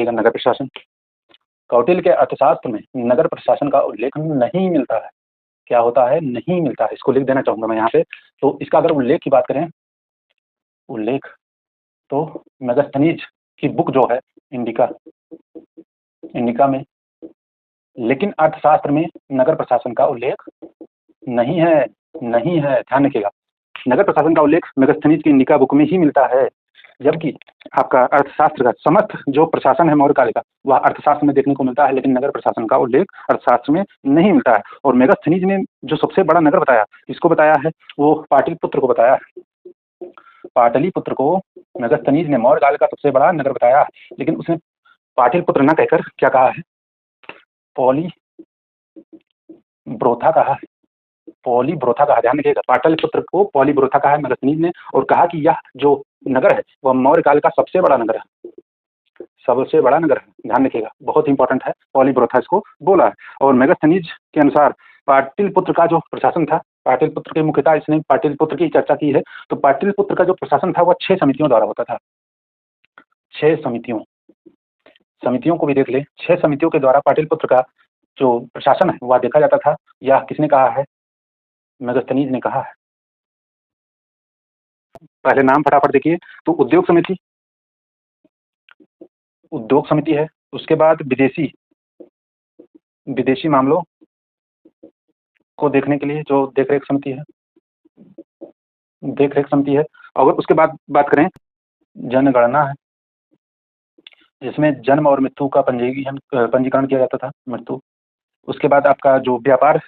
रखिएगा नगर प्रशासन। कौटिल्य के अर्थशास्त्र में नगर प्रशासन का उल्लेख नहीं मिलता है। क्या होता है? नहीं मिलता है। इसको लिख देना चाहूंगा मैं यहाँ पे। तो इसका अगर उल्लेख की बात करें, उल्लेख, तो मेगास्थनीज की बुक जो है इंडिका, इंडिका में, लेकिन अर्थशास्त्र में नगर प्रशासन का उल्लेख नहीं है। नहीं है, ध्यान रखिएगा। नगर प्रशासन का उल्लेख मेगास्थनीज की इंडिका बुक में ही मिलता है, जबकि आपका अर्थशास्त्र का समस्त जो प्रशासन है मौर्यकाल का, वह अर्थशास्त्र में देखने को मिलता है, लेकिन नगर प्रशासन का उल्लेख अर्थशास्त्र में नहीं मिलता है। और मेगास्थनीज ने जो सबसे बड़ा नगर बताया, किसको बताया है? वो पाटलिपुत्र को बताया है। पाटलिपुत्र को मेगास्थनीज ने मौर्यकाल का सबसे बड़ा नगर बताया, लेकिन उसने पाटलिपुत्र न कहकर क्या कहा है? पॉली ब्रोथा कहा है। पॉली ब्रोथा कहा, ध्यान रखिएगा। पाटलिपुत्र को पॉली ब्रोथा कहा है मेगास्थनीज ने, और कहा कि यह जो नगर है वह मौर्यकाल का सबसे बड़ा नगर है, सबसे बड़ा नगर है। ध्यान रखिएगा, बहुत इंपॉर्टेंट है। पॉली ब्रोथा इसको बोला है। और मेगास्थनीज के अनुसार पाटलिपुत्र का जो प्रशासन था, पाटलिपुत्र के मुख्यतः इसने पाटलिपुत्र की चर्चा की है, तो पाटलिपुत्र का जो प्रशासन था वह 6 समितियों द्वारा होता था। 6 समितियों को भी देख ले। 6 समितियों के द्वारा पाटलिपुत्र का जो प्रशासन है वह देखा जाता था। यह किसने कहा है? मेगास्थनीज ने कहा है। पहले नाम फटाफट देखिए। तो उद्योग समिति, उद्योग समिति है। उसके बाद विदेशी मामलों को देखने के लिए जो देखरेख समिति है, देखरेख समिति है। और उसके बाद बात करें, जनगणना है, जिसमें जन्म और मृत्यु का पंजीकरण किया जाता था, मृत्यु। उसके बाद आपका जो व्यापार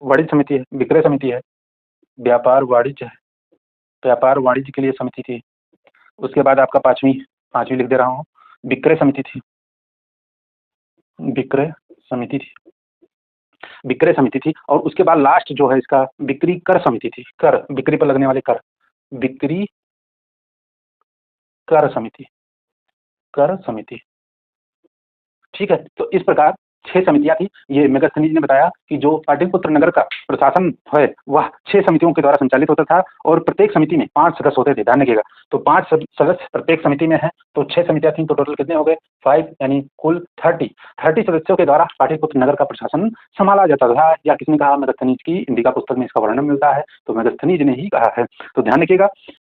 वाणिज्य समिति है, विक्रय समिति है, व्यापार वाणिज्य के लिए समिति थी। उसके बाद आपका पांचवी लिख दे रहा हूँ, विक्रय समिति थी। विक्रय समिति थी। और उसके बाद लास्ट जो है इसका बिक्री कर समिति थी। कर, बिक्री पर लगने वाले कर, बिक्री कर समिति। ठीक है। तो इस प्रकार 6 समितियां थी। ये मेगास्थनीज ने बताया कि जो पाटलिपुत्र नगर का प्रशासन है वह 6 समितियों के द्वारा संचालित होता था, और प्रत्येक समिति में 5 सदस्य होते थे। ध्यान रखिएगा। तो 5 सदस्य प्रत्येक समिति में है, तो 6 समितियां थी, तो टोटल कितने हो गए? 5, यानी कुल 30 सदस्यों के द्वारा पाटलिपुत्र नगर का प्रशासन संभाला जाता था। या किसने कहा? मेगास्थनीज की इंडिका पुस्तक में इसका वर्णन मिलता है, तो मेगास्थनीज ने ही कहा है। तो ध्यान रखिएगा।